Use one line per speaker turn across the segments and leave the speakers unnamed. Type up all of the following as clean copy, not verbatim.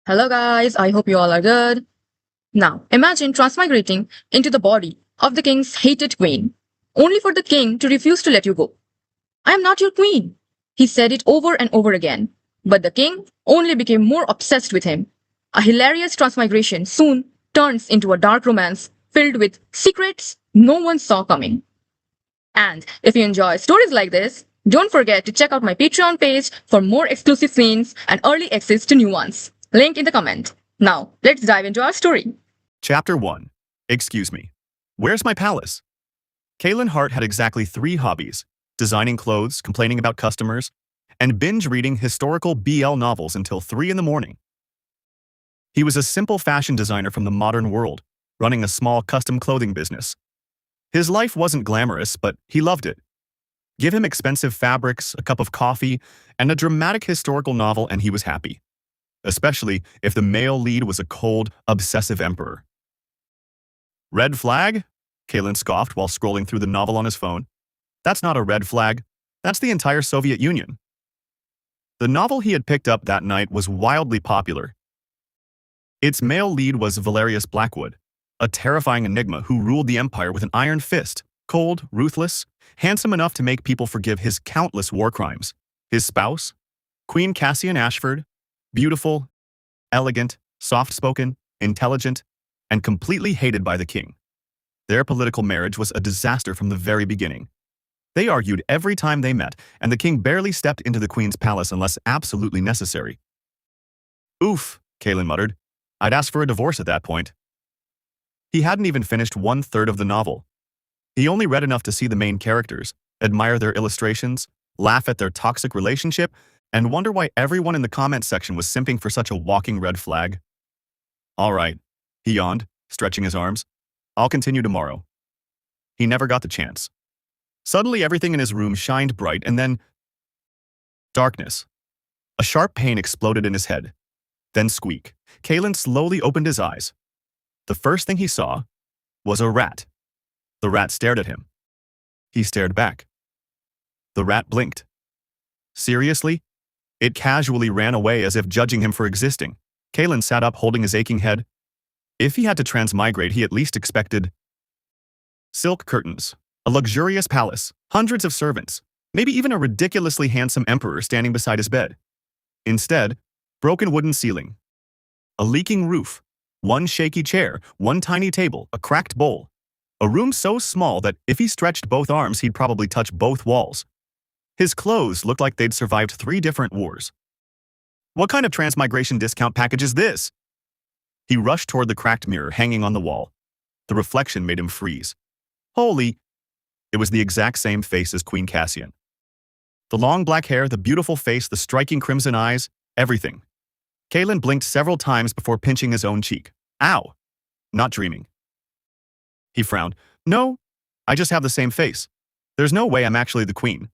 Hello guys, I hope you all are good. Now, imagine transmigrating into the body of the king's hated queen, only for the king to refuse to let you go. I am not your queen. He said it over and over again, but the king only became more obsessed with him. A hilarious transmigration soon turns into a dark romance filled with secrets no one saw coming. And if you enjoy stories like this, don't forget to check out my Patreon page for more exclusive scenes and early access to new ones. Link in the comment. Now, let's dive into our story.
Chapter 1. Excuse me. Where's my palace? Kaelin Hart had exactly 3 hobbies: designing clothes, complaining about customers, and binge reading historical BL novels until 3 in the morning. He was a simple fashion designer from the modern world, running a small custom clothing business. His life wasn't glamorous, but he loved it. Give him expensive fabrics, a cup of coffee, and a dramatic historical novel, and he was happy. Especially if the male lead was a cold, obsessive emperor. Red flag? Kaelin scoffed while scrolling through the novel on his phone. That's not a red flag. That's the entire Soviet Union. The novel he had picked up that night was wildly popular. Its male lead was Valerius Blackwood, a terrifying enigma who ruled the empire with an iron fist, cold, ruthless, handsome enough to make people forgive his countless war crimes. His spouse, Queen Cassian Ashford, beautiful, elegant, soft-spoken, intelligent, and completely hated by the king. Their political marriage was a disaster from the very beginning. They argued every time they met, and the king barely stepped into the queen's palace unless absolutely necessary. Oof, Kaelin muttered. I'd ask for a divorce at that point. He hadn't even finished 1/3 of the novel. He only read enough to see the main characters, admire their illustrations, laugh at their toxic relationship, and wonder why everyone in the comment section was simping for such a walking red flag. All right, he yawned, stretching his arms. I'll continue tomorrow. He never got the chance. Suddenly everything in his room shined bright, and then darkness. A sharp pain exploded in his head. Then squeak. Kaelin slowly opened his eyes. The first thing he saw was a rat. The rat stared at him. He stared back. The rat blinked. Seriously? It casually ran away as if judging him for existing. Kaelin sat up, holding his aching head. If he had to transmigrate, he at least expected silk curtains, a luxurious palace, hundreds of servants, maybe even a ridiculously handsome emperor standing beside his bed. Instead, broken wooden ceiling, a leaking roof, one shaky chair, one tiny table, a cracked bowl. A room so small that if he stretched both arms, he'd probably touch both walls. His clothes looked like they'd survived 3 different wars. What kind of transmigration discount package is this? He rushed toward the cracked mirror hanging on the wall. The reflection made him freeze. Holy! It was the exact same face as Queen Cassian. The long black hair, the beautiful face, the striking crimson eyes, everything. Kaelin blinked several times before pinching his own cheek. Ow! Not dreaming. He frowned. No, I just have the same face. There's no way I'm actually the queen.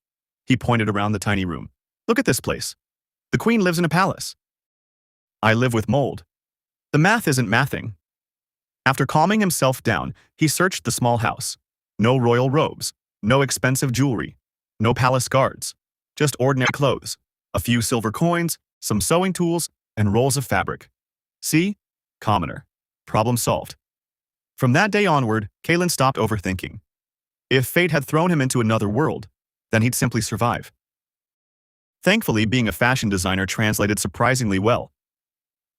He pointed around the tiny room. Look at this place. The queen lives in a palace. I live with mold. The math isn't mathing. After calming himself down, he searched the small house. No royal robes, no expensive jewelry, no palace guards, just ordinary clothes, a few silver coins, some sewing tools, and rolls of fabric. See? Commoner. Problem solved. From that day onward, Kaelin stopped overthinking. If fate had thrown him into another world, then he'd simply survive. Thankfully, being a fashion designer translated surprisingly well.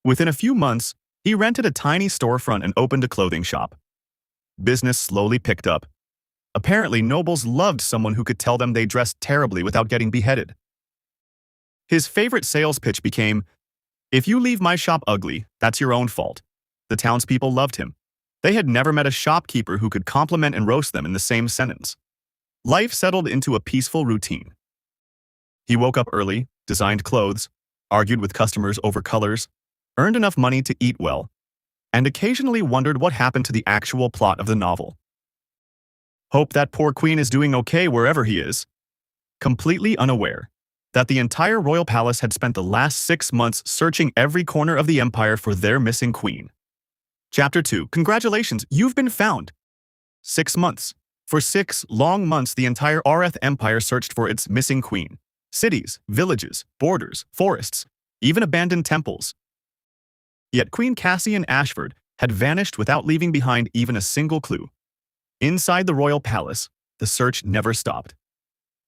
Within a few months, he rented a tiny storefront and opened a clothing shop. Business slowly picked up. Apparently, nobles loved someone who could tell them they dressed terribly without getting beheaded. His favorite sales pitch became, "If you leave my shop ugly, that's your own fault." The townspeople loved him. They had never met a shopkeeper who could compliment and roast them in the same sentence. Life settled into a peaceful routine. He woke up early, designed clothes, argued with customers over colors, earned enough money to eat well, and occasionally wondered what happened to the actual plot of the novel. Hope that poor queen is doing okay wherever he is. Completely unaware that the entire royal palace had spent the last 6 months searching every corner of the empire for their missing queen. Chapter 2. Congratulations, you've been found. 6 months. For 6 long months, the entire Areth Empire searched for its missing queen. Cities, villages, borders, forests, even abandoned temples. Yet Queen Cassian Ashford had vanished without leaving behind even a single clue. Inside the royal palace, the search never stopped.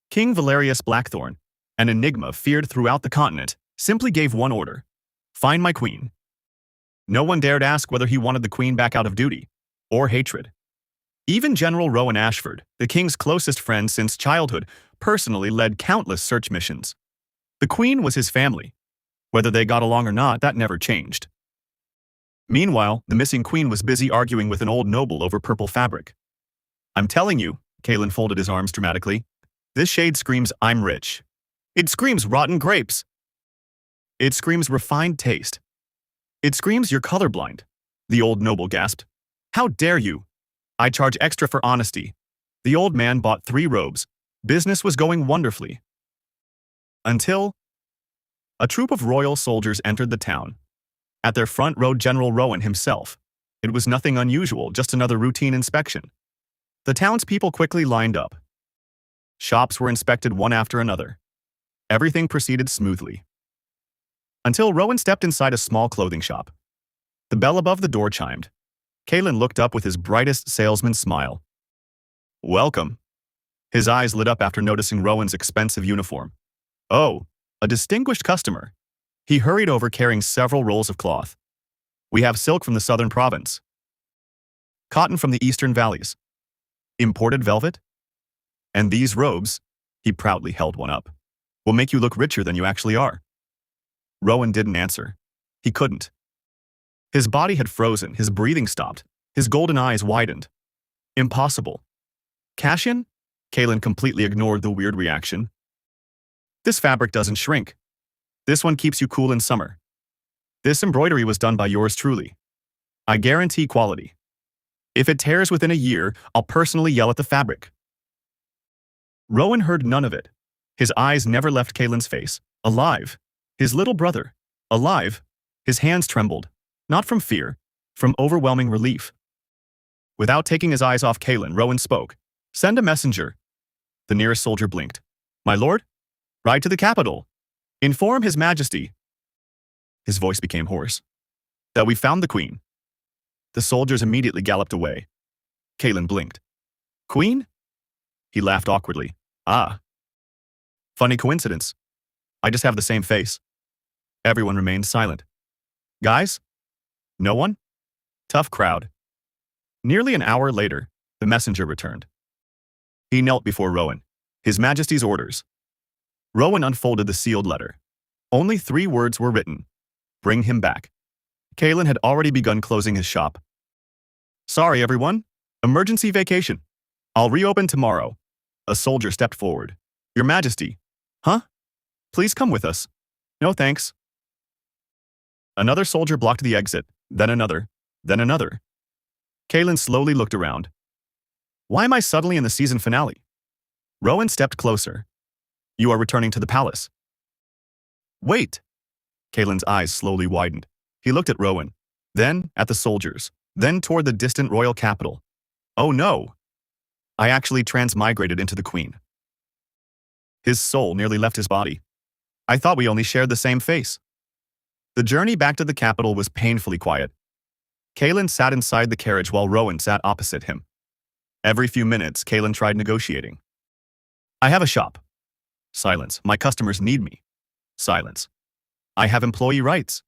King Valerius Blackthorn, an enigma feared throughout the continent, simply gave one order: find my queen. No one dared ask whether he wanted the queen back out of duty or hatred. Even General Rowan Ashford, the king's closest friend since childhood, personally led countless search missions. The queen was his family. Whether they got along or not, that never changed. Meanwhile, the missing queen was busy arguing with an old noble over purple fabric. I'm telling you, Kalen folded his arms dramatically, this shade screams I'm rich. It screams rotten grapes. It screams refined taste. It screams you're colorblind, the old noble gasped. How dare you? I charge extra for honesty. The old man bought 3 robes. Business was going wonderfully. Until a troop of royal soldiers entered the town. At their front rode General Rowan himself. It was nothing unusual, just another routine inspection. The townspeople quickly lined up. Shops were inspected one after another. Everything proceeded smoothly. Until Rowan stepped inside a small clothing shop. The bell above the door chimed. Kalen looked up with his brightest salesman's smile. Welcome. His eyes lit up after noticing Rowan's expensive uniform. Oh, a distinguished customer. He hurried over carrying several rolls of cloth. We have silk from the southern province. Cotton from the eastern valleys. Imported velvet? And these robes, he proudly held one up, will make you look richer than you actually are. Rowan didn't answer. He couldn't. His body had frozen, his breathing stopped, his golden eyes widened. Impossible. Cassian? Kalen completely ignored the weird reaction. This fabric doesn't shrink. This one keeps you cool in summer. This embroidery was done by yours truly. I guarantee quality. If it tears within a year, I'll personally yell at the fabric. Rowan heard none of it. His eyes never left Kalen's face. Alive. His little brother. Alive. His hands trembled. Not from fear, from overwhelming relief. Without taking his eyes off Kalen, Rowan spoke. Send a messenger. The nearest soldier blinked. My lord? Ride to the capital. Inform His Majesty. His voice became hoarse. That we found the queen. The soldiers immediately galloped away. Kalen blinked. Queen? He laughed awkwardly. Ah. Funny coincidence. I just have the same face. Everyone remained silent. Guys? No one? Tough crowd. Nearly an hour later, the messenger returned. He knelt before Rowan. His Majesty's orders. Rowan unfolded the sealed letter. Only 3 words were written. Bring him back. Kalen had already begun closing his shop. Sorry, everyone. Emergency vacation. I'll reopen tomorrow. A soldier stepped forward. Your Majesty. Huh? Please come with us. No thanks. Another soldier blocked the exit, then another, then another. Kalen slowly looked around. Why am I suddenly in the season finale? Rowan stepped closer. You are returning to the palace. Wait. Kalen's eyes slowly widened. He looked at Rowan, then at the soldiers, then toward the distant royal capital. Oh no. I actually transmigrated into the queen. His soul nearly left his body. I thought we only shared the same face. The journey back to the capital was painfully quiet. Kalen sat inside the carriage while Rowan sat opposite him. Every few minutes, Kalen tried negotiating. I have a shop. Silence. My customers need me. Silence. I have employee rights.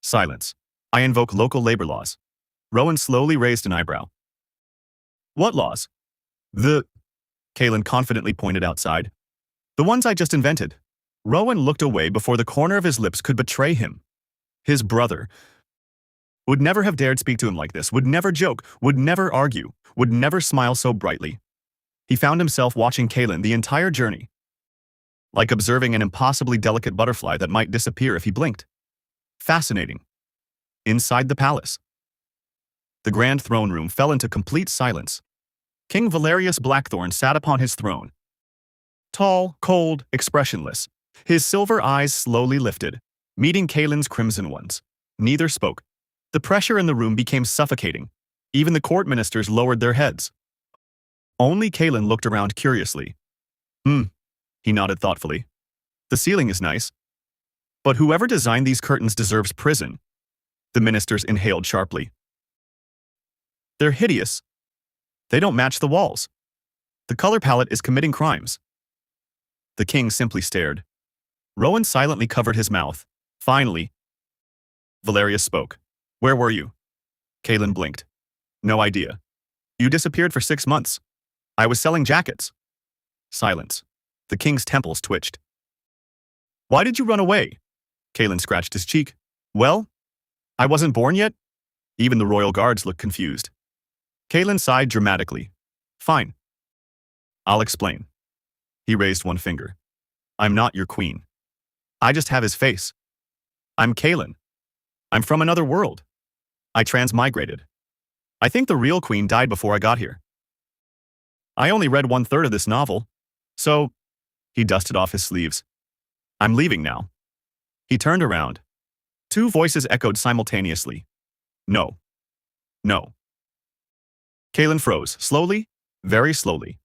Silence. I invoke local labor laws. Rowan slowly raised an eyebrow. What laws? Kalen confidently pointed outside. The ones I just invented. Rowan looked away before the corner of his lips could betray him. His brother would never have dared speak to him like this, would never joke, would never argue, would never smile so brightly. He found himself watching Kalen the entire journey, like observing an impossibly delicate butterfly that might disappear if he blinked. Fascinating. Inside the palace, the grand throne room fell into complete silence. King Valerius Blackthorn sat upon his throne. Tall, cold, expressionless. His silver eyes slowly lifted, meeting Kalen's crimson ones. Neither spoke. The pressure in the room became suffocating. Even the court ministers lowered their heads. Only Kalen looked around curiously. He nodded thoughtfully. The ceiling is nice. But whoever designed these curtains deserves prison. The ministers inhaled sharply. They're hideous. They don't match the walls. The color palette is committing crimes. The king simply stared. Rowan silently covered his mouth. Finally, Valerius spoke. Where were you? Kaelin blinked. No idea. You disappeared for 6 months. I was selling jackets. Silence. The king's temples twitched. Why did you run away? Kaelin scratched his cheek. Well, I wasn't born yet. Even the royal guards looked confused. Kaelin sighed dramatically. Fine. I'll explain. He raised one finger. I'm not your queen. I just have his face. I'm Kaelin. I'm from another world. I transmigrated. I think the real queen died before I got here. I only read 1/3 of this novel, so he dusted off his sleeves. I'm leaving now. He turned around. 2 voices echoed simultaneously. No. No. Kaelin froze, slowly, very slowly.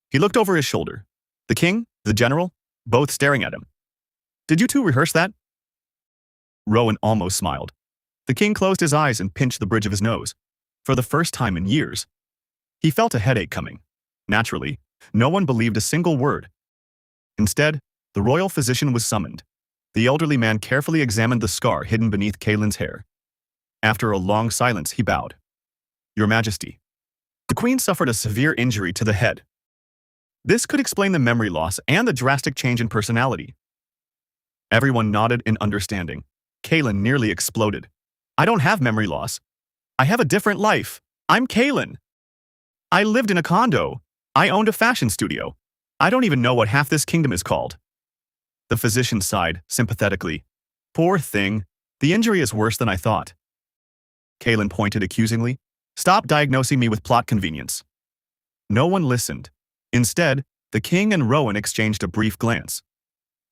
He looked over his shoulder. The king, the general, both staring at him. Did you two rehearse that? Rowan almost smiled. The king closed his eyes and pinched the bridge of his nose. For the first time in years, he felt a headache coming. Naturally, no one believed a single word. Instead, the royal physician was summoned. The elderly man carefully examined the scar hidden beneath Kaelin's hair. After a long silence, he bowed. Your Majesty, the queen suffered a severe injury to the head. This could explain the memory loss and the drastic change in personality. Everyone nodded in understanding. Kaelin nearly exploded. I don't have memory loss. I have a different life. I'm Kaelin. I lived in a condo. I owned a fashion studio. I don't even know what half this kingdom is called. The physician sighed sympathetically. Poor thing. The injury is worse than I thought. Kaelin pointed accusingly. Stop diagnosing me with plot convenience. No one listened. Instead, the king and Rowan exchanged a brief glance.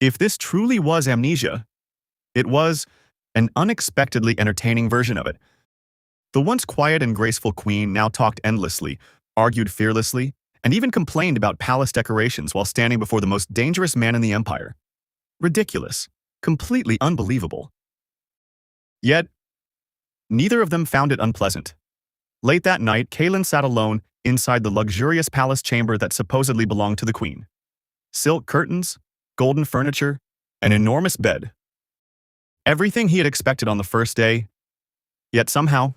If this truly was amnesia, it was an unexpectedly entertaining version of it. The once quiet and graceful queen now talked endlessly, argued fearlessly, and even complained about palace decorations while standing before the most dangerous man in the empire. Ridiculous. Completely unbelievable. Yet, neither of them found it unpleasant. Late that night, Kaelin sat alone inside the luxurious palace chamber that supposedly belonged to the queen. Silk curtains, golden furniture, an enormous bed. Everything he had expected on the first day, yet somehow,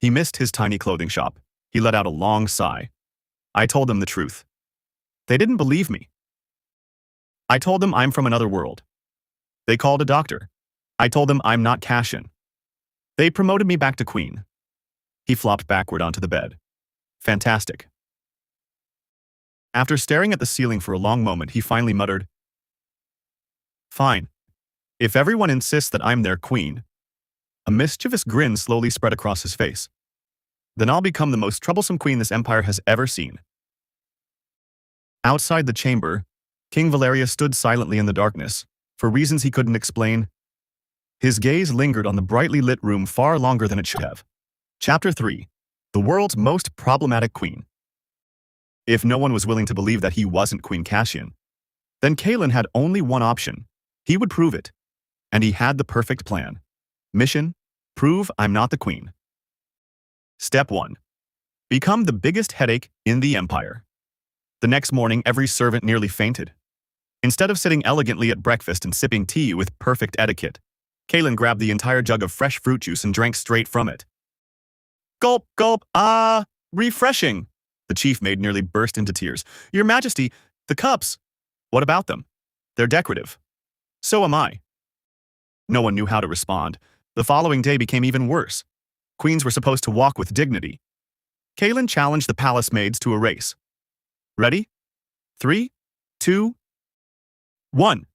he missed his tiny clothing shop. He let out a long sigh. I told them the truth. They didn't believe me. I told them I'm from another world. They called a doctor. I told them I'm not Cassian. They promoted me back to queen. He flopped backward onto the bed. Fantastic. After staring at the ceiling for a long moment, he finally muttered, Fine. If everyone insists that I'm their queen. A mischievous grin slowly spread across his face. Then I'll become the most troublesome queen this empire has ever seen. Outside the chamber, King Valerius stood silently in the darkness, for reasons he couldn't explain. His gaze lingered on the brightly lit room far longer than it should have. Chapter 3. The world's most problematic queen. If no one was willing to believe that he wasn't Queen Cassian, then Kaelin had only one option. He would prove it. And he had the perfect plan. Mission: prove I'm not the queen. Step 1. Become the biggest headache in the empire. The next morning, every servant nearly fainted. Instead of sitting elegantly at breakfast and sipping tea with perfect etiquette, Kaelin grabbed the entire jug of fresh fruit juice and drank straight from it. Gulp, gulp, refreshing. The chief maid nearly burst into tears. Your Majesty, the cups. What about them? They're decorative. So am I. No one knew how to respond. The following day became even worse. Queens were supposed to walk with dignity. Kaelin challenged the palace maids to a race. Ready? 3, 2, 1.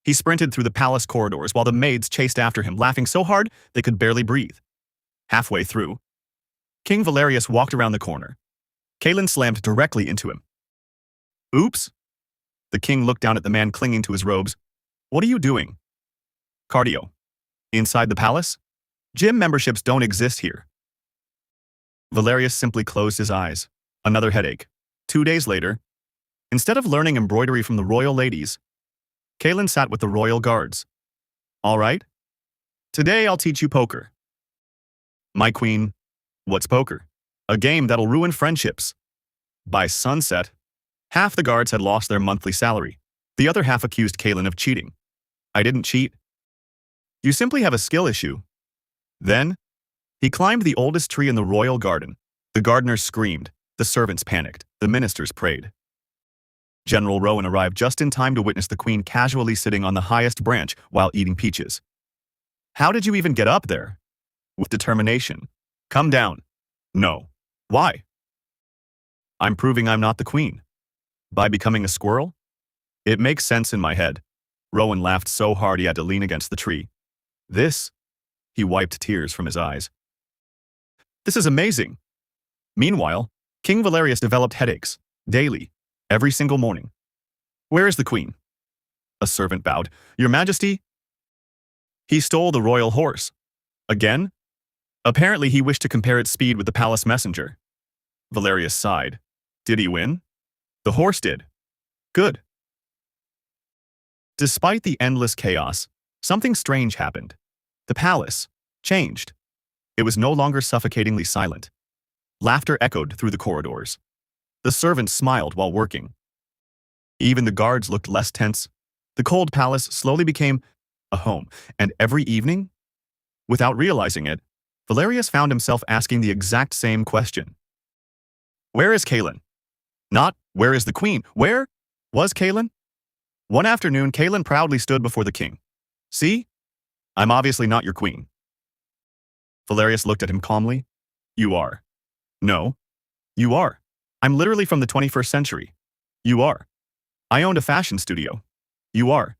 He sprinted through the palace corridors while the maids chased after him, laughing so hard they could barely breathe. Halfway through, King Valerius walked around the corner. Kaelin slammed directly into him. Oops. The king looked down at the man clinging to his robes. What are you doing? Cardio. Inside the palace? Gym memberships don't exist here. Valerius simply closed his eyes. Another headache. 2 days later, instead of learning embroidery from the royal ladies, Kaelin sat with the royal guards. All right? Today I'll teach you poker. My queen, what's poker? A game that'll ruin friendships. By sunset, half the guards had lost their monthly salary. The other half accused Kaelin of cheating. I didn't cheat. You simply have a skill issue. Then, he climbed the oldest tree in the royal garden. The gardeners screamed, the servants panicked, the ministers prayed. General Rowan arrived just in time to witness the queen casually sitting on the highest branch while eating peaches. How did you even get up there? With determination. Come down. No. Why? I'm proving I'm not the queen. By becoming a squirrel? It makes sense in my head. Rowan laughed so hard he had to lean against the tree. He wiped tears from his eyes. This is amazing. Meanwhile, King Valerius developed headaches, daily, every single morning. Where is the queen? A servant bowed. Your Majesty? He stole the royal horse. Again? Apparently he wished to compare its speed with the palace messenger. Valerius sighed. Did he win? The horse did. Good. Despite the endless chaos, something strange happened. The palace changed. It was no longer suffocatingly silent. Laughter echoed through the corridors. The servants smiled while working. Even the guards looked less tense. The cold palace slowly became a home, and every evening, without realizing it, Valerius found himself asking the exact same question. Where is Kaelin? Not, where is the queen? Where was Kaelin? One afternoon, Kaelin proudly stood before the king. See? I'm obviously not your queen. Valerius looked at him calmly. You are. No. You are. I'm literally from the 21st century. You are. I owned a fashion studio. You are.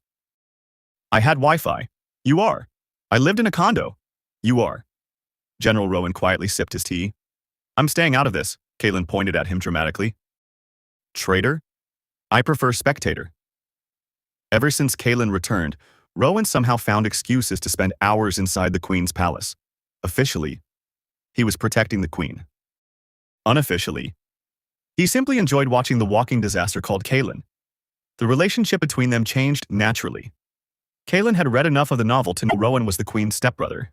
I had Wi-Fi. You are. I lived in a condo. You are. General Rowan quietly sipped his tea. I'm staying out of this, Kaelin pointed at him dramatically. Traitor? I prefer spectator. Ever since Kaelin returned, Rowan somehow found excuses to spend hours inside the queen's palace. Officially, he was protecting the queen. Unofficially, he simply enjoyed watching the walking disaster called Kaelin. The relationship between them changed naturally. Kaelin had read enough of the novel to know Rowan was the queen's stepbrother.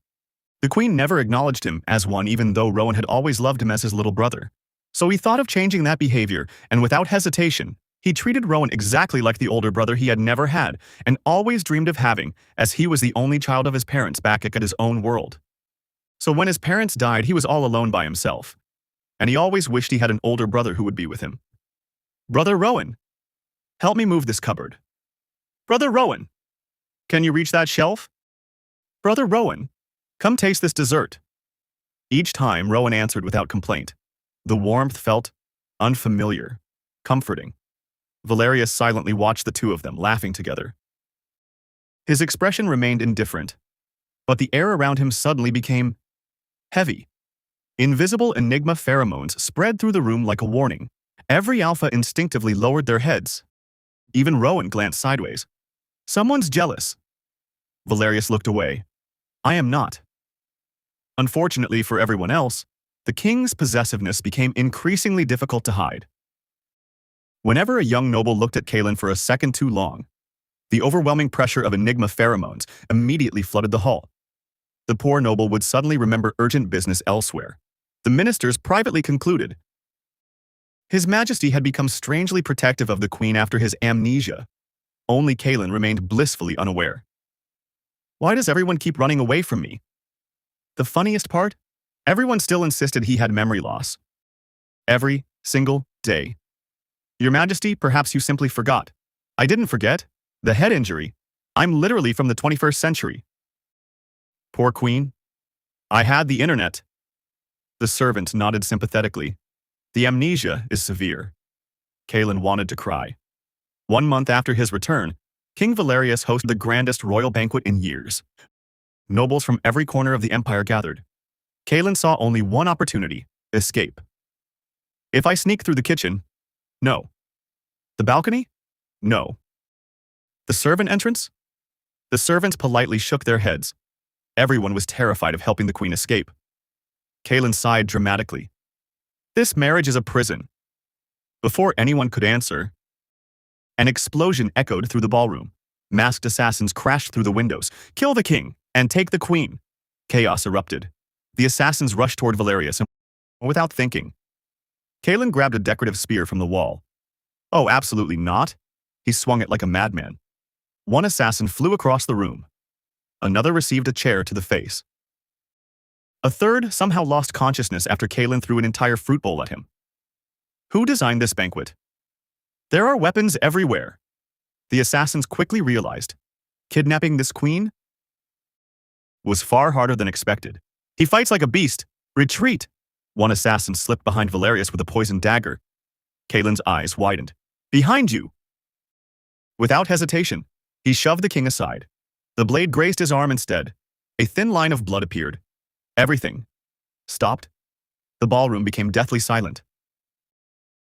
The queen never acknowledged him as one even though Rowan had always loved him as his little brother. So he thought of changing that behavior, and without hesitation, he treated Rowan exactly like the older brother he had never had and always dreamed of having, as he was the only child of his parents back at his own world. So when his parents died, he was all alone by himself. And he always wished he had an older brother who would be with him. Brother Rowan, help me move this cupboard. Brother Rowan, can you reach that shelf? Brother Rowan, come taste this dessert. Each time, Rowan answered without complaint. The warmth felt unfamiliar, comforting. Valerius silently watched the two of them laughing together. His expression remained indifferent, but the air around him suddenly became heavy. Invisible Enigma pheromones spread through the room like a warning. Every alpha instinctively lowered their heads. Even Rowan glanced sideways. Someone's jealous. Valerius looked away. I am not. Unfortunately for everyone else, the king's possessiveness became increasingly difficult to hide. Whenever a young noble looked at Kaelin for a second too long, the overwhelming pressure of Enigma pheromones immediately flooded the hall. The poor noble would suddenly remember urgent business elsewhere. The ministers privately concluded. His Majesty had become strangely protective of the queen after his amnesia. Only Kaelin remained blissfully unaware. Why does everyone keep running away from me? The funniest part? Everyone still insisted he had memory loss. Every single day. Your Majesty, perhaps you simply forgot. I didn't forget. The head injury. I'm literally from the 21st century. Poor queen. I had the internet. The servant nodded sympathetically. The amnesia is severe. Kaelin wanted to cry. 1 month after his return, King Valerius hosted the grandest royal banquet in years. Nobles from every corner of the empire gathered. Kaelin saw only one opportunity: escape. If I sneak through the kitchen? No. The balcony? No. The servant entrance? The servants politely shook their heads. Everyone was terrified of helping the queen escape. Kaelin sighed dramatically. This marriage is a prison. Before anyone could answer, an explosion echoed through the ballroom. Masked assassins crashed through the windows. Kill the king! And take the queen. Chaos erupted. The assassins rushed toward Valerius, and without thinking, Kalen grabbed a decorative spear from the wall. Oh, absolutely not. He swung it like a madman. One assassin flew across the room. Another received a chair to the face. A third somehow lost consciousness after Kalen threw an entire fruit bowl at him. Who designed this banquet? There are weapons everywhere. The assassins quickly realized kidnapping this queen was far harder than expected. He fights like a beast. Retreat! One assassin slipped behind Valerius with a poisoned dagger. Kalen's eyes widened. Behind you! Without hesitation, he shoved the king aside. The blade grazed his arm instead. A thin line of blood appeared. Everything stopped. The ballroom became deathly silent.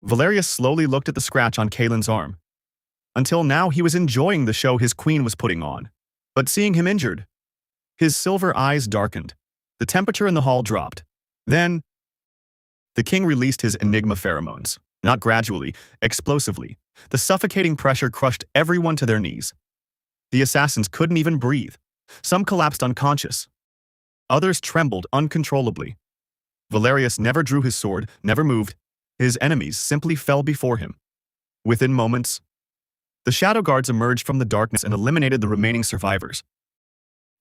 Valerius slowly looked at the scratch on Kalen's arm. Until now, he was enjoying the show his queen was putting on. But seeing him injured, his silver eyes darkened. The temperature in the hall dropped. Then, the king released his Enigma pheromones. Not gradually, explosively. The suffocating pressure crushed everyone to their knees. The assassins couldn't even breathe. Some collapsed unconscious. Others trembled uncontrollably. Valerius never drew his sword, never moved. His enemies simply fell before him. Within moments, the shadow guards emerged from the darkness and eliminated the remaining survivors.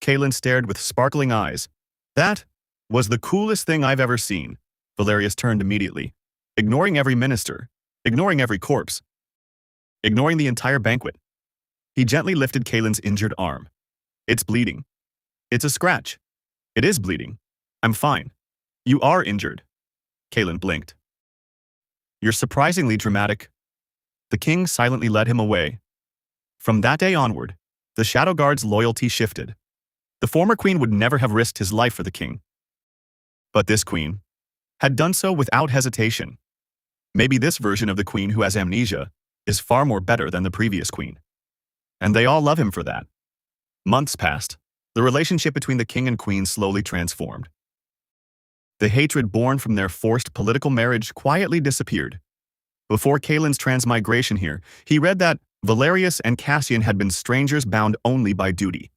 Kalen stared with sparkling eyes. That was the coolest thing I've ever seen. Valerius turned immediately, ignoring every minister, ignoring every corpse, ignoring the entire banquet. He gently lifted Kalen's injured arm. It's bleeding. It's a scratch. It is bleeding. I'm fine. You are injured. Kalen blinked. You're surprisingly dramatic. The king silently led him away. From that day onward, the Shadow Guard's loyalty shifted. The former queen would never have risked his life for the king. But this queen had done so without hesitation. Maybe this version of the queen who has amnesia is far more better than the previous queen. And they all love him for that. Months passed. The relationship between the king and queen slowly transformed. The hatred born from their forced political marriage quietly disappeared. Before Kalen's transmigration here, he read that Valerius and Cassian had been strangers bound only by duty.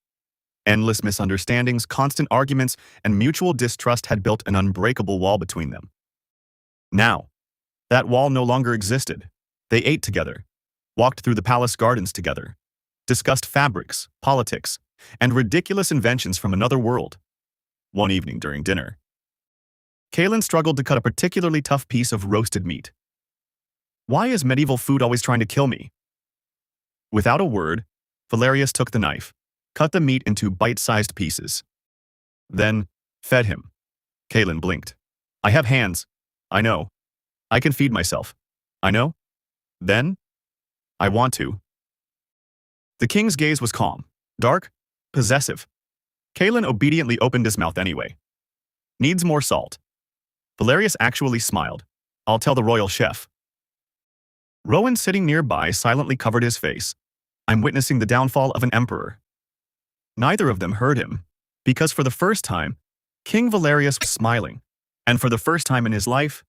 Endless misunderstandings, constant arguments, and mutual distrust had built an unbreakable wall between them. Now, that wall no longer existed. They ate together, walked through the palace gardens together, discussed fabrics, politics, and ridiculous inventions from another world. One evening during dinner, Kalen struggled to cut a particularly tough piece of roasted meat. Why is medieval food always trying to kill me? Without a word, Valerius took the knife, cut the meat into bite-sized pieces. Then, fed him. Kalen blinked. I have hands. I know. I can feed myself. I know. Then, I want to. The king's gaze was calm, dark, possessive. Kalen obediently opened his mouth anyway. Needs more salt. Valerius actually smiled. I'll tell the royal chef. Rowan, sitting nearby, silently covered his face. I'm witnessing the downfall of an emperor. Neither of them heard him, because for the first time, King Valerius was smiling, and for the first time in his life,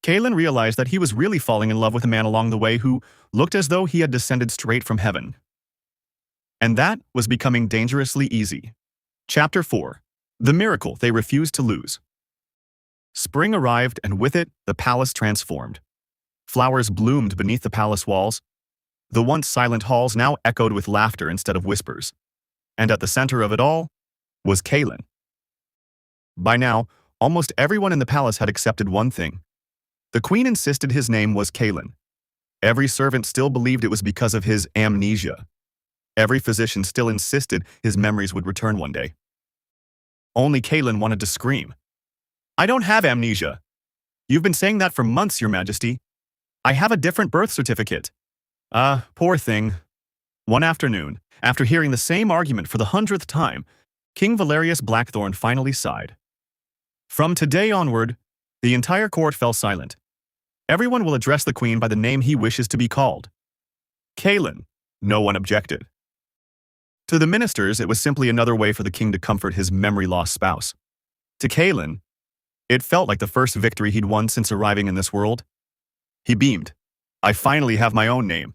Kalen realized that he was really falling in love with a man along the way who looked as though he had descended straight from heaven. And that was becoming dangerously easy. Chapter 4. The Miracle They Refused to Lose. Spring arrived, and with it, the palace transformed. Flowers bloomed beneath the palace walls. The once silent halls now echoed with laughter instead of whispers. And at the center of it all was Kalen. By now, almost everyone in the palace had accepted one thing. The queen insisted his name was Kalen. Every servant still believed it was because of his amnesia. Every physician still insisted his memories would return one day. Only Kalen wanted to scream. I don't have amnesia. You've been saying that for months, Your Majesty. I have a different birth certificate. Poor thing. One afternoon, after hearing the same argument for the 100th time, King Valerius Blackthorn finally sighed. From today onward, the entire court fell silent. Everyone will address the queen by the name he wishes to be called. Kalen. No one objected. To the ministers, it was simply another way for the king to comfort his memory-lost spouse. To Kalen, it felt like the first victory he'd won since arriving in this world. He beamed. I finally have my own name.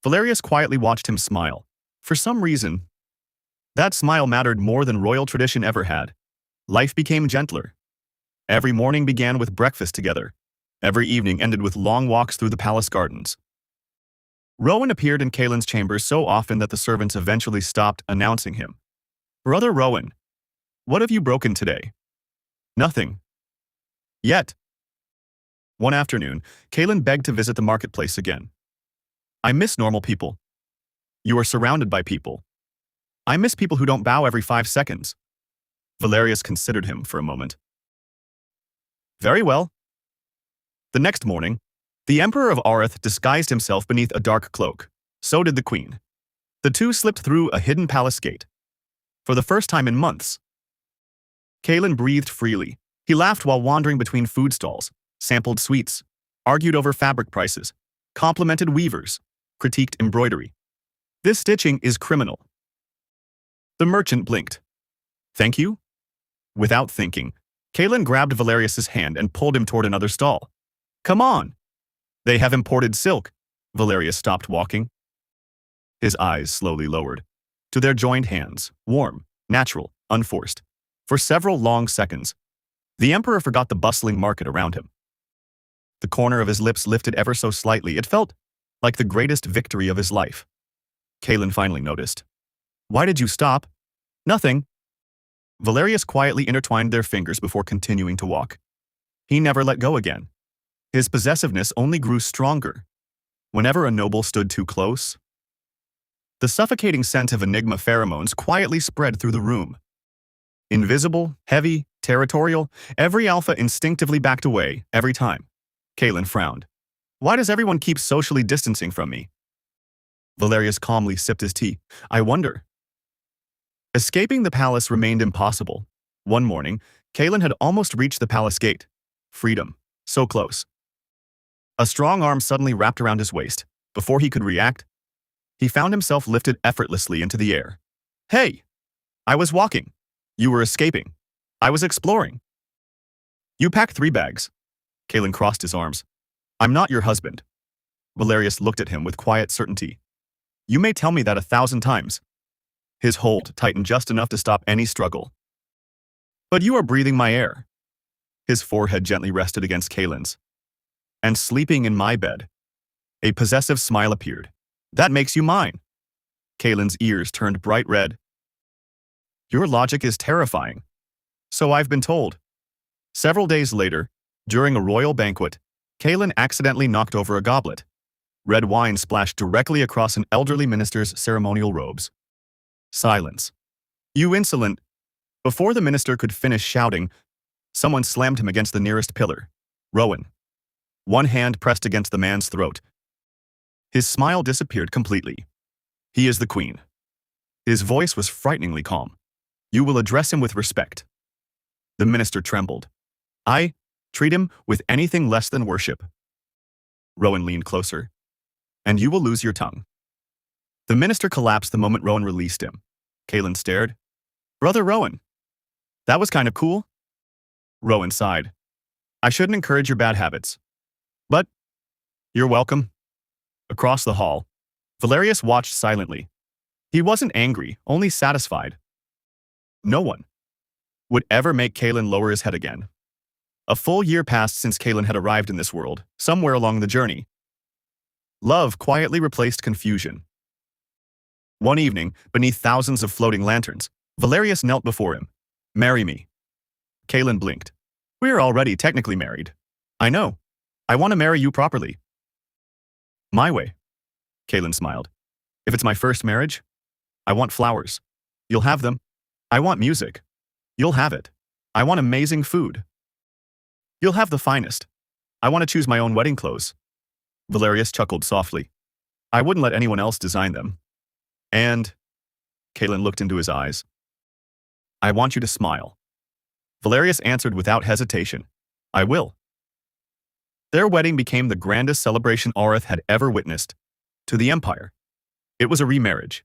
Valerius quietly watched him smile. For some reason, That smile mattered more than royal tradition ever had. Life became gentler. Every morning began with breakfast together. Every evening ended with long walks through the palace gardens. Rowan appeared in Kaelin's chambers so often that the servants eventually stopped announcing him. "Brother Rowan, what have you broken today?" "Nothing. Yet." One afternoon, Kaelin begged to visit the marketplace again. "I miss normal people." "You are surrounded by people." "I miss people who don't bow every 5 seconds." Valerius considered him for a moment. "Very well." The next morning, the Emperor of Areth disguised himself beneath a dark cloak. So did the Queen. The two slipped through a hidden palace gate. For the first time in months, Kaelin breathed freely. He laughed while wandering between food stalls, sampled sweets, argued over fabric prices, complimented weavers, critiqued embroidery. "This stitching is criminal." The merchant blinked. "Thank you?" Without thinking, Kaelin grabbed Valerius's hand and pulled him toward another stall. "Come on." "They have imported silk." Valerius stopped walking. His eyes slowly lowered to their joined hands, warm, natural, unforced. For several long seconds, the Emperor forgot the bustling market around him. The corner of his lips lifted ever so slightly. It felt like the greatest victory of his life. Kaelin finally noticed. "Why did you stop?" "Nothing." Valerius quietly intertwined their fingers before continuing to walk. He never let go again. His possessiveness only grew stronger. Whenever a noble stood too close, the suffocating scent of Enigma pheromones quietly spread through the room. Invisible, heavy, territorial, every alpha instinctively backed away every time. Kaelin frowned. "Why does everyone keep socially distancing from me?" Valerius calmly sipped his tea. "I wonder." Escaping the palace remained impossible. One morning, Kaelin had almost reached the palace gate. Freedom. So close. A strong arm suddenly wrapped around his waist. Before he could react, he found himself lifted effortlessly into the air. "Hey! I was walking. You were escaping. I was exploring." "You packed 3 bags." Kaelin crossed his arms. "I'm not your husband." Valerius looked at him with quiet certainty. "You may tell me that 1,000 times." His hold tightened just enough to stop any struggle. "But you are breathing my air." His forehead gently rested against Kaelin's. "And sleeping in my bed." A possessive smile appeared. "That makes you mine." Kaelin's ears turned bright red. "Your logic is terrifying." "So I've been told." Several days later, during a royal banquet, Kaelin accidentally knocked over a goblet. Red wine splashed directly across an elderly minister's ceremonial robes. Silence. "You insolent." Before the minister could finish shouting, someone slammed him against the nearest pillar. Rowan. One hand pressed against the man's throat. His smile disappeared completely. "He is the queen." His voice was frighteningly calm. "You will address him with respect." The minister trembled. "I treat him with anything less than worship." Rowan leaned closer. "And you will lose your tongue." The minister collapsed the moment Rowan released him. Kaelin stared. "Brother Rowan. That was kind of cool." Rowan sighed. "I shouldn't encourage your bad habits. But you're welcome." Across the hall, Valerius watched silently. He wasn't angry, only satisfied. No one would ever make Kaelin lower his head again. A full year passed since Kaelin had arrived in this world, somewhere along the journey. Love quietly replaced confusion. One evening, beneath thousands of floating lanterns, Valerius knelt before him. "Marry me." Kaelin blinked. "We're already technically married." "I know. I want to marry you properly." "My way." Kaelin smiled. "If it's my first marriage, I want flowers. You'll have them. I want music. You'll have it. I want amazing food. You'll have the finest. I want to choose my own wedding clothes." Valerius chuckled softly. "I wouldn't let anyone else design them. And," Kaelin looked into his eyes, "I want you to smile." Valerius answered without hesitation. "I will." Their wedding became the grandest celebration Areth had ever witnessed. To the Empire, it was a remarriage.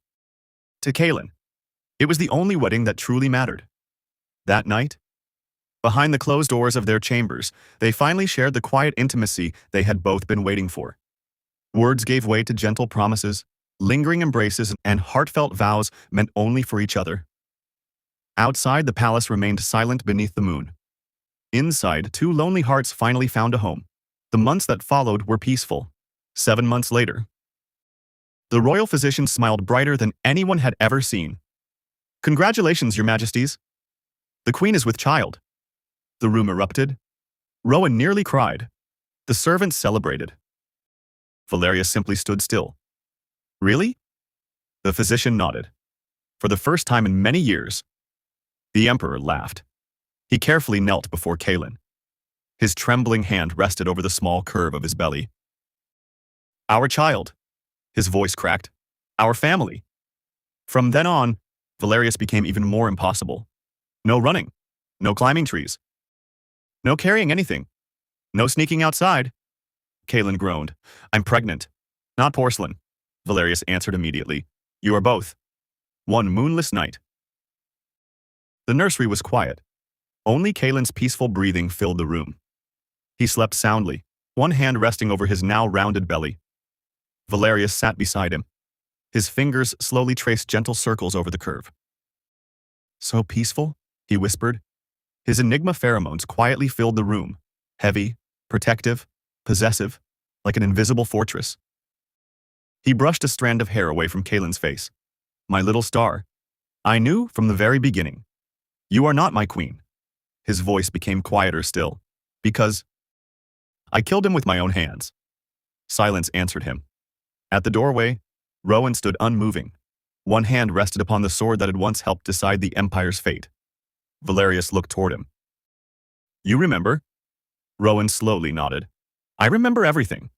To Kaelin, it was the only wedding that truly mattered. That night, behind the closed doors of their chambers, they finally shared the quiet intimacy they had both been waiting for. Words gave way to gentle promises, lingering embraces and heartfelt vows meant only for each other. Outside, the palace remained silent beneath the moon. Inside, two lonely hearts finally found a home. The months that followed were peaceful. 7 months later, the royal physician smiled brighter than anyone had ever seen. "Congratulations, your majesties. The queen is with child." The room erupted. Rowan nearly cried. The servants celebrated. Valerius simply stood still. "Really?" The physician nodded. For the first time in many years, the emperor laughed. He carefully knelt before Kaelin. His trembling hand rested over the small curve of his belly. "Our child," his voice cracked. "Our family." From then on, Valerius became even more impossible. No running, no climbing trees, no carrying anything, no sneaking outside. Kaelin groaned. "I'm pregnant. Not porcelain," Valerius answered immediately. "You are both." One moonless night. The nursery was quiet. Only Kaelin's peaceful breathing filled the room. He slept soundly, one hand resting over his now rounded belly. Valerius sat beside him. His fingers slowly traced gentle circles over the curve. "So peaceful," he whispered. His Enigma pheromones quietly filled the room, heavy, protective, possessive, like an invisible fortress. He brushed a strand of hair away from Kaelin's face. "My little star, I knew from the very beginning. You are not my queen." His voice became quieter still. "Because I killed him with my own hands." Silence answered him. At the doorway, Rowan stood unmoving. One hand rested upon the sword that had once helped decide the Empire's fate. Valerius looked toward him. "You remember?" Rowan slowly nodded. "I remember everything.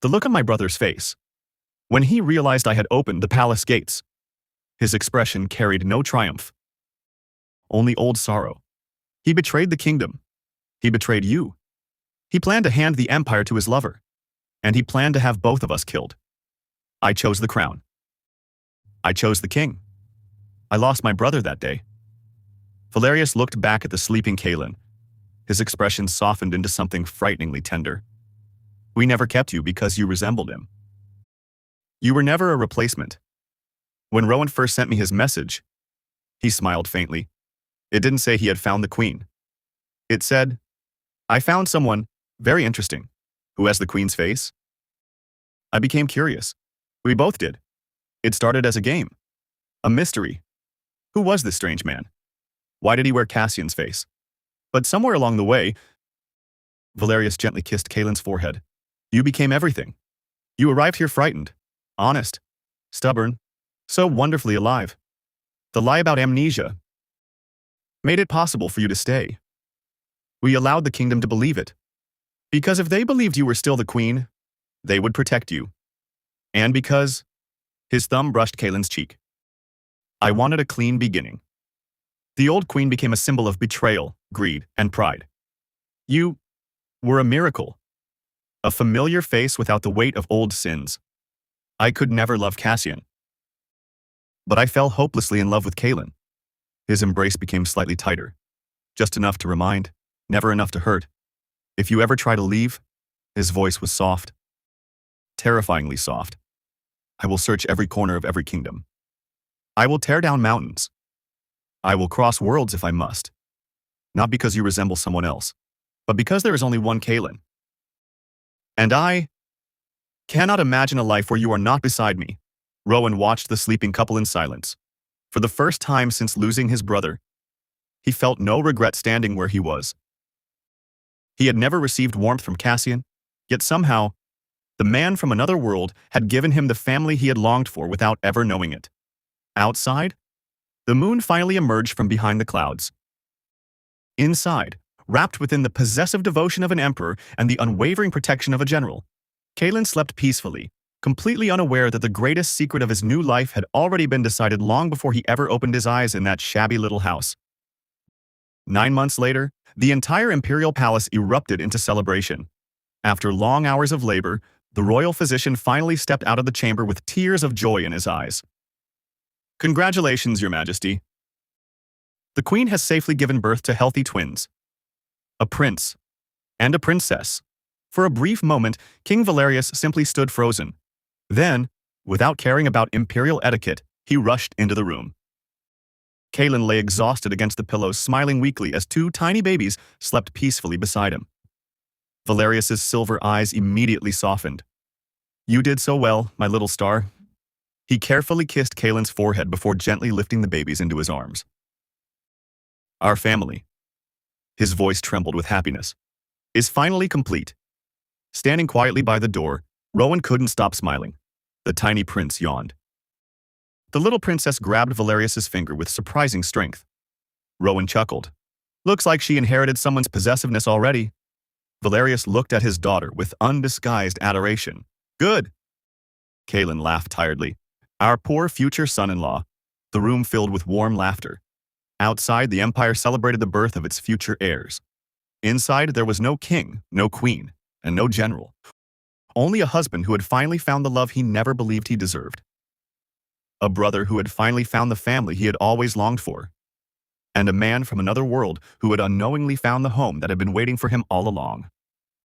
The look on my brother's face. When he realized I had opened the palace gates." His expression carried no triumph, only old sorrow. "He betrayed the kingdom. He betrayed you. He planned to hand the empire to his lover. And he planned to have both of us killed. I chose the crown. I chose the king. I lost my brother that day." Valerius looked back at the sleeping Kaelin. His expression softened into something frighteningly tender. "We never kept you because you resembled him. You were never a replacement. When Rowan first sent me his message," he smiled faintly, "it didn't say he had found the queen. It said, 'I found someone very interesting, who has the queen's face.' I became curious. We both did. It started as a game. A mystery. Who was this strange man? Why did he wear Cassian's face? But somewhere along the way," Valerius gently kissed Kaelin's forehead, "you became everything. You arrived here frightened, honest, stubborn, so wonderfully alive. The lie about amnesia made it possible for you to stay. We allowed the kingdom to believe it. Because if they believed you were still the queen, they would protect you. And because..." His thumb brushed Kaelin's cheek. "I wanted a clean beginning. The old queen became a symbol of betrayal, greed, and pride. You were a miracle. A familiar face without the weight of old sins. I could never love Cassian. But I fell hopelessly in love with Kaelin." His embrace became slightly tighter. "Just enough to remind, never enough to hurt. If you ever try to leave," his voice was soft, terrifyingly soft, "I will search every corner of every kingdom. I will tear down mountains. I will cross worlds if I must. Not because you resemble someone else, but because there is only one Kaelin. And I cannot imagine a life where you are not beside me." Rowan watched the sleeping couple in silence. For the first time since losing his brother, he felt no regret standing where he was. He had never received warmth from Cassian, yet somehow, the man from another world had given him the family he had longed for without ever knowing it. Outside, the moon finally emerged from behind the clouds. Inside, wrapped within the possessive devotion of an emperor and the unwavering protection of a general, Kaelin slept peacefully, completely unaware that the greatest secret of his new life had already been decided long before he ever opened his eyes in that shabby little house. 9 months later, the entire imperial palace erupted into celebration. After long hours of labor, the royal physician finally stepped out of the chamber with tears of joy in his eyes. "Congratulations, Your Majesty. The queen has safely given birth to healthy twins. A prince and a princess." For a brief moment, King Valerius simply stood frozen. Then, Without caring about imperial etiquette, he rushed into the room. Kaelin lay exhausted against the pillows, smiling weakly as two tiny babies slept peacefully beside him. Valerius's silver eyes immediately softened. "You did so well, my little star." He carefully kissed Kaelin's forehead before gently lifting the babies into his arms. "Our family," his voice trembled with happiness, "is finally complete." Standing quietly by the door, Rowan couldn't stop smiling. The tiny prince yawned. The little princess grabbed Valerius's finger with surprising strength. Rowan chuckled. "Looks like she inherited someone's possessiveness already." Valerius looked at his daughter with undisguised adoration. "Good." Kaelin laughed tiredly. "Our poor future son-in-law." The room filled with warm laughter. Outside, the empire celebrated the birth of its future heirs. Inside, there was no king, no queen, and no general. Only a husband who had finally found the love he never believed he deserved. A brother who had finally found the family he had always longed for. And a man from another world who had unknowingly found the home that had been waiting for him all along.